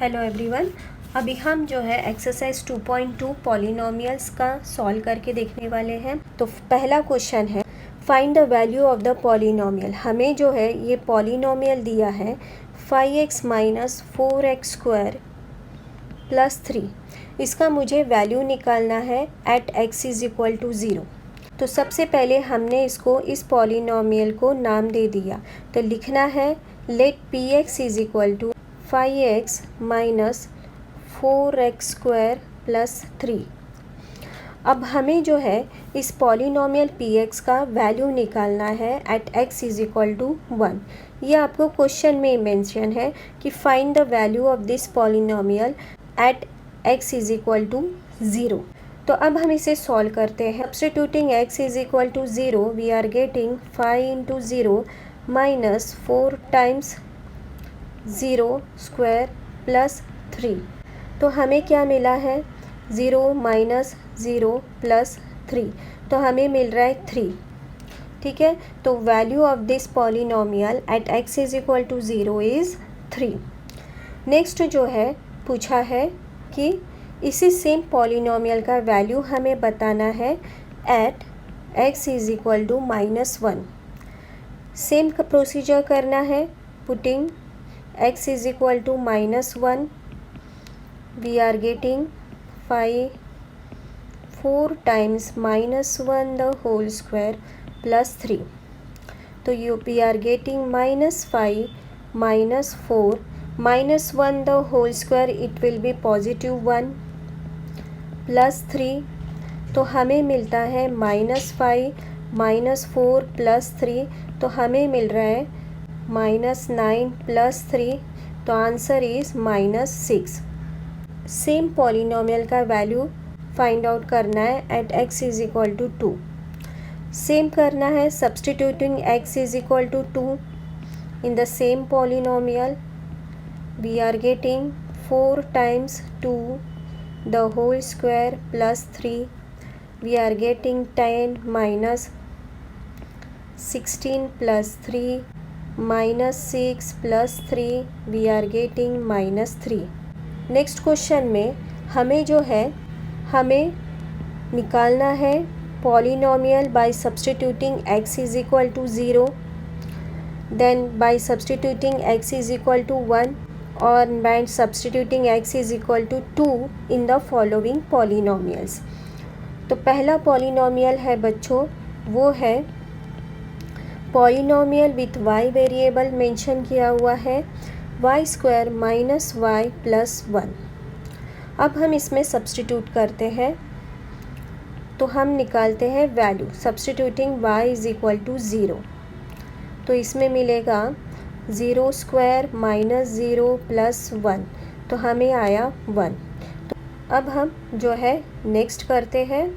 Hello everyone. अभी हम जो है एक्सरसाइज 2.2 पॉलिनोमियल्स का सॉल्व करके देखने वाले हैं। तो पहला क्वेश्चन है find the value of the polynomial. हमें जो है ये पॉलिनोमियल दिया है 5x minus 4x square plus 3। इसका मुझे वैल्यू निकालना है at x is equal to 0। तो सबसे पहले हमने इसको इस पॉलिनोमियल को नाम दे दिया। तो लिखना है let px is equal to 5x minus 4x square plus 3। अब हमें जो है इस पॉलिनोमियल px का वैल्यू निकालना है at x is equal to 1। ये आपको क्वेश्चन में मेंशन है कि find the value of this polynomial at x is equal to 0। तो अब हम इसे सॉल्व करते हैं। Substituting x is equal to 0 we are getting 5 into 0 minus 4 times 0 square plus 3। तो हमें क्या मिला है 0 माइनस 0 प्लस 3, तो हमें मिल रहा है 3। ठीक है, तो value of this polynomial at x is equal to 0 is 3। Next जो है पूछा है कि इसी सेम पॉलिनोमियल का वैल्यू हमें बताना है at x is equal to -1। Same का प्रोसीजर करना है। Putting x is equal to -1 we are getting 4 times -1 the whole square plus 3। तो we are getting -5 -4 -1 the whole square it will be +1 plus 3। तो हमें मिलता है -5 -4 प्लस 3, तो हमें मिल रहा है -9 प्लस 3। तो आंसर इज़ -6। सेम पॉलिनोमियल का वैल्यू फाइंड आउट करना है at x is equal to 2। Same करना है। Substituting x is equal to 2 in the same polynomial we are getting 4 times 2 the whole square plus 3। We are getting 10 minus 16 plus 3 -6 plus 3 we are getting -3। Next question में हमें जो है हमें निकालना है polynomial bye substituting x is equal to 0, then by substituting x is equal to 1 और by substituting x is equal to 2 in the following polynomials. तो पहला पॉलिनोमियल है बच्चों, वो है polynomial with y variable mention किया हुआ है y square minus y plus 1। अब हम इसमें सब्स्टिट्यूट करते हैं तो हम निकालते हैं value substituting y is equal to 0। तो इसमें मिलेगा 0 स्क्वायर माइनस 0 प्लस 1, तो हमें आया 1। तो अब हम जो है नेक्स्ट करते हैं।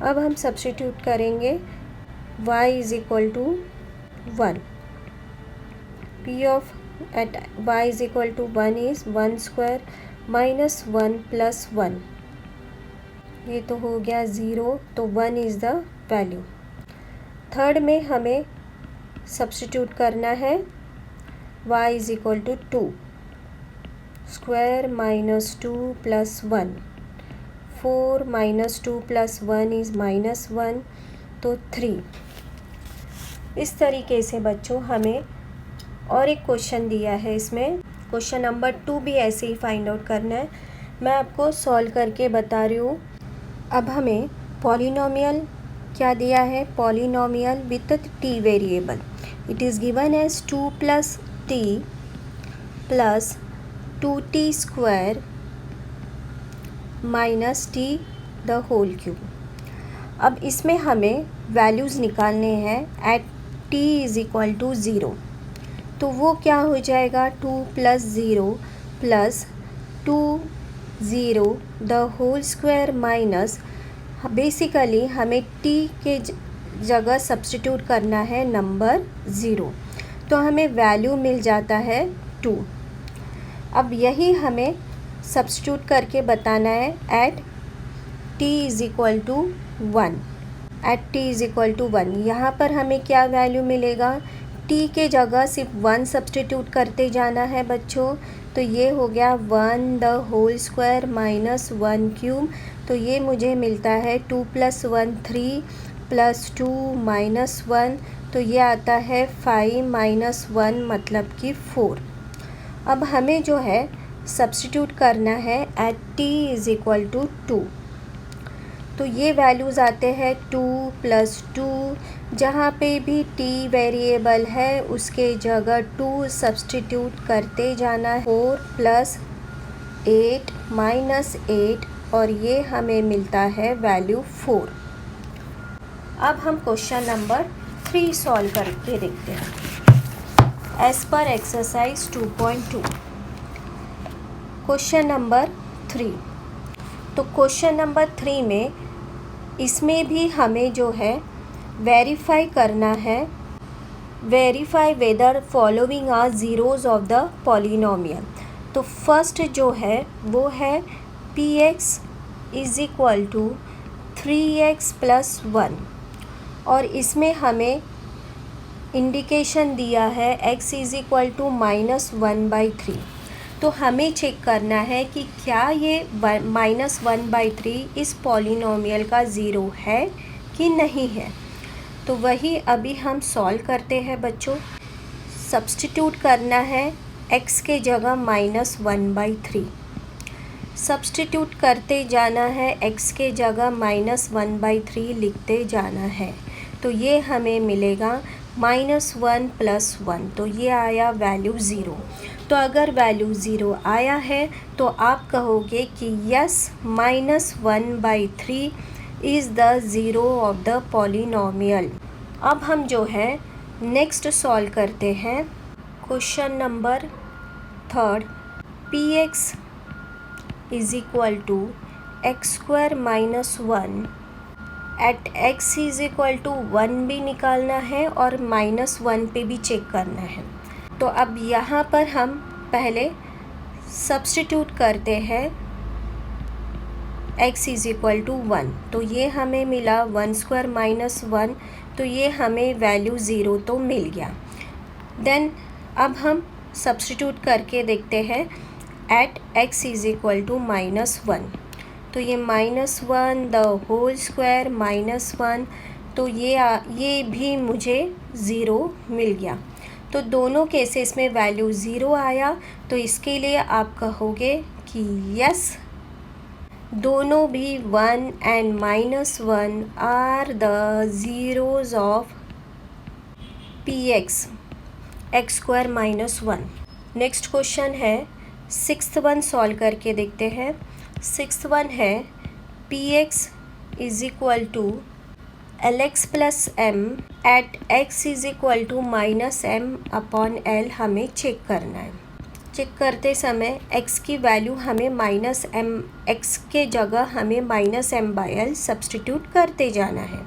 अब हम सब्स्टिट्यूट करेंगे y is equal to 1। p of at y is equal to 1 is 1 square minus 1 plus 1। ये तो हो गया 0, तो 1 इज़ द वैल्यू। थर्ड में हमें सब्स्टिट्यूट करना है y is equal to 2 square minus 2 plus 1। 4 minus 2 plus 1 is -1, तो 3। इस तरीके से बच्चों हमें और एक क्वेश्चन दिया है, इसमें क्वेश्चन नंबर 2 भी ऐसे ही फाइंड आउट करना है। मैं आपको सॉल्व करके बता रही हूँ। अब हमें पॉलिनोमियल क्या दिया है, polynomial with t variable. It is given as 2 plus t plus 2t square minus t the whole cube. अब इसमें हमें वैल्यूज़ निकालने हैं at t is equal to 0। तो वो क्या हो जाएगा 2 plus 0 plus 2 0 the whole square minus, basically हमें t के जगह सब्स्टिट्यूट करना है नंबर 0, तो हमें वैल्यू मिल जाता है 2। अब यही हमें सब्स्टिट्यूट करके बताना है at t is equal to 1। At t is equal to 1 यहाँ पर हमें क्या वैल्यू मिलेगा, t के जगह सिर्फ 1 सब्स्टिट्यूट करते जाना है बच्चों। तो ये हो गया 1 the whole square minus 1 cube. तो ये मुझे मिलता है 2 + 1 3 + 2 - 1, तो ये आता है 5 - 1 मतलब कि 4। अब हमें जो है सब्स्टिट्यूट करना है एट t = 2। तो ये वैल्यूज़ आते हैं 2 + 2, जहाँ पे भी t वेरिएबल है उसके जगह 2 सब्स्टिट्यूट करते जाना है। 4 + 8 - 8 और ये हमें मिलता है वैल्यू 4। अब हम क्वेश्चन नंबर 3 सॉल्व करके देखते हैं as per exercise 2.2। Question number 3। तो क्वेश्चन नंबर 3 में इसमें भी हमें जो है वेरीफाई करना है, verify whether following are zeros of the polynomial. तो फर्स्ट जो है वो है px = 3x + 1 और इसमें हमें इंडिकेशन दिया है x = -1/3। तो हमें चेक करना है कि क्या ये -1/3 इस पॉलिनोमियल का ज़ीरो है कि नहीं है। तो वही अभी हम सॉल्व करते हैं बच्चों। सब्स्टिट्यूट करना है x के जगह -1/3, सब्स्टिट्यूट करते जाना है x के जगह -1/3 लिखते जाना है। तो ये हमें मिलेगा -1 + 1, तो ये आया वैल्यू 0। तो अगर वैल्यू 0 आया है तो आप कहोगे कि yes -1/3 is the zero of the polynomial. अब हम जो है नेक्स्ट सॉल्व करते हैं question number 3। px = x² - 1 at x = 1 भी निकालना है और -1 पे भी चेक करना है। तो अब यहाँ पर हम पहले सब्स्टिट्यूट करते हैं x = 1, तो ये हमें मिला 1² - 1, तो ये हमें वैल्यू 0 तो मिल गया। देन अब हम सब्स्टिट्यूट करके देखते हैं एट x = -1, तो ये -1 द होल स्क्वायर -1, तो ये भी मुझे 0 मिल गया। तो दोनों केसेस में वैल्यू 0 आया, तो इसके लिए आप कहोगे कि यस दोनों भी 1 and -1 are the zeros of px x² - 1। Next question है 6th वन सॉल्व करके देखते हैं। 6th वन है px = lx + m at x = -m/l हमें चेक करना है। चेक करते समय x की वैल्यू हमें -m, x के जगह हमें -m/l सब्स्टिट्यूट करते जाना है।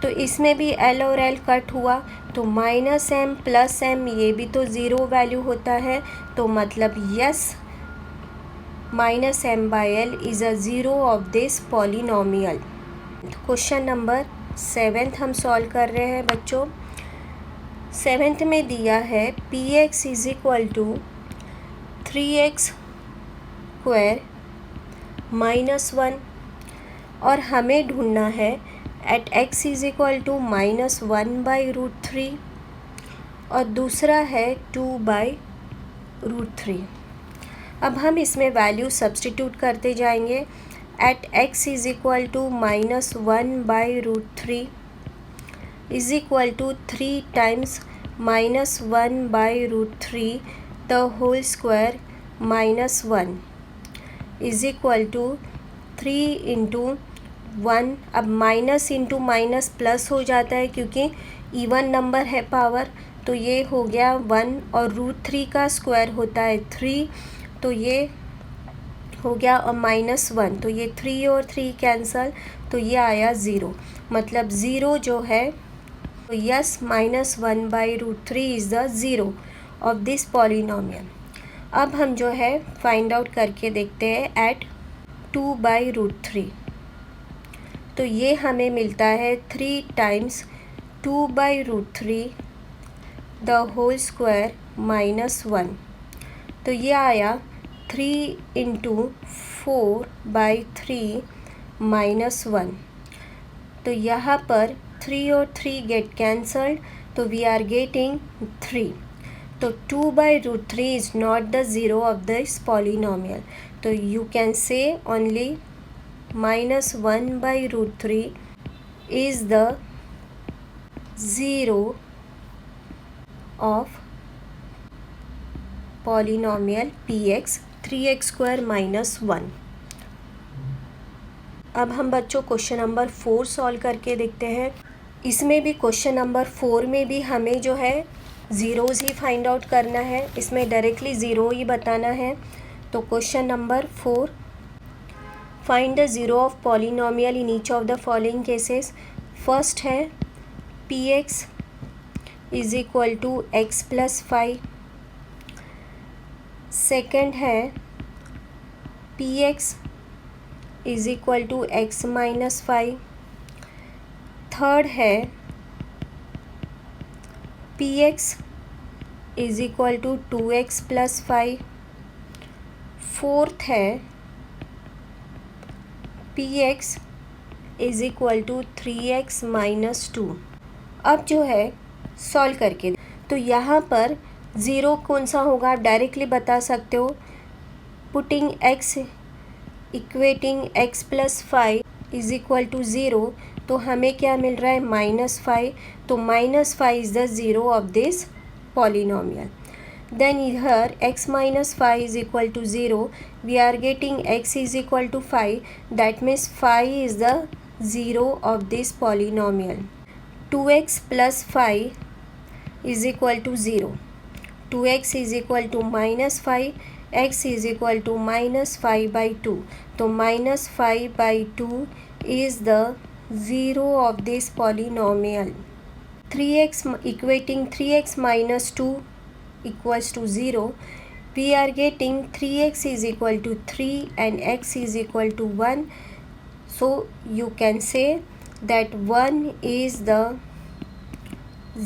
तो इसमें भी l और l कट हुआ, तो -m + m ये भी तो ज़ीरो वैल्यू होता है, तो मतलब yes -m/l is a zero of this polynomial. Question number 7 हम सॉल्व कर रहे हैं बच्चों। 7th में दिया है px = 3x² - 1 और हमें ढूंढना है एट x = -1/√3 और दूसरा है 2/√3। अब हम इसमें वैल्यू सब्स्टिट्यूट करते जाएंगे at x = -1/√3 = 3 times -1/√3 the whole square -1 = 3 × 1। अब माइनस इंटू माइनस प्लस हो जाता है क्योंकि इवन नंबर है पावर, तो ये हो गया 1 और √3 का स्क्वायर होता है 3, तो ये हो गया और -1, तो ये 3 और 3 कैंसल, तो ये आया 0, मतलब 0 जो है तो yes -1/√3 is the zero of this polynomial. अब हम जो है फाइंड आउट करके देखते हैं एट 2/√3, तो ये हमें मिलता है 3 टाइम्स 2/√3 द होल स्क्वायर -1, तो ये आया 3 इंटू 4/3 -1। तो यहाँ पर 3 और 3 गेट कैंसल्ड, तो वी आर गेटिंग 3। तो 2/√3 is not the zero of this polynomial. तो you can say only -1/√3 is the zero of polynomial px 3x² -1। अब हम बच्चों क्वेश्चन नंबर 4 सॉल्व करके देखते हैं। इसमें भी क्वेश्चन नंबर 4 में भी हमें जो है ज़ीरोज़ ही फाइंड आउट करना है, इसमें डायरेक्टली ज़ीरो ही बताना है। तो question number 4, find the zero of polynomial in each of the following cases. First है px is equal to x + 5। Second है px is equal to x - 5। Third है px is equal to 2x + 5। Fourth है px is equal to 3x - 2। अब जो है solve करके, तो यहाँ पर ज़ीरो कौन सा होगा आप डायरेक्टली बता सकते हो। Putting x equating x + 5 is equal to 0, तो हमें क्या मिल रहा है -5। तो -5 is the zero of this polynomial. Then here x - 5 is equal to 0, we are getting x is equal to 5, that means 5 is the zero of this polynomial. 2x + 5 is equal to 0, 2x is equal to -5, x is equal to -5/2, तो -5/2 is the zero of this polynomial. 3x equating 3x - 2 equals to 0, we are getting 3x is equal to 3 and x is equal to 1. So you can say that 1 is the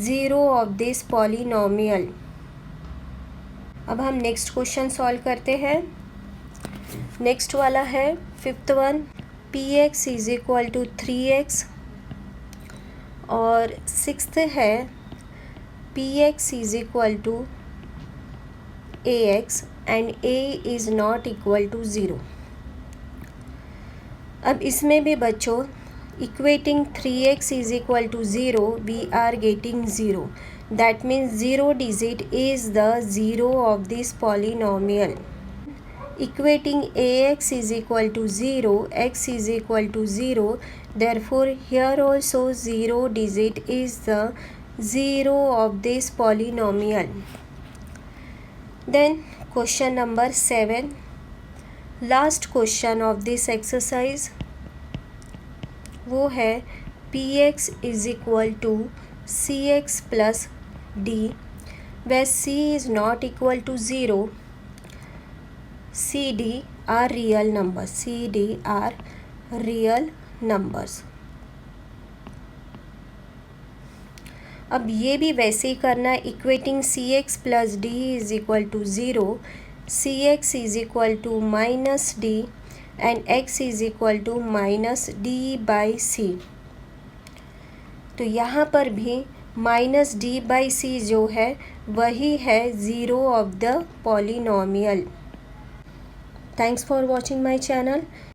zero of this polynomial. अब हम next question solve करते हैं। Next वाला है fifth one, px is equal to 3x। और sixth है px is equal to ax and a is not equal to 0। अब इसमें भी बच्चों equating 3x is equal to 0, we are getting 0, that means 0 digit is the zero of this polynomial. Equating ax is equal to 0, x is equal to 0, therefore here also 0 digit is the zero of this polynomial. Then question number 7, last question of this exercise, वो है px is equal to cx plus d, where c is not equal to 0, cd are real numbers, cd are real numbers। अब ये भी वैसे ही करना है, equating cx + d is equal to 0, cx is equal to -d and x is equal to -d/c। तो यहाँ पर भी -d/c जो है वही है zero of the polynomial. Thanks for watching my channel.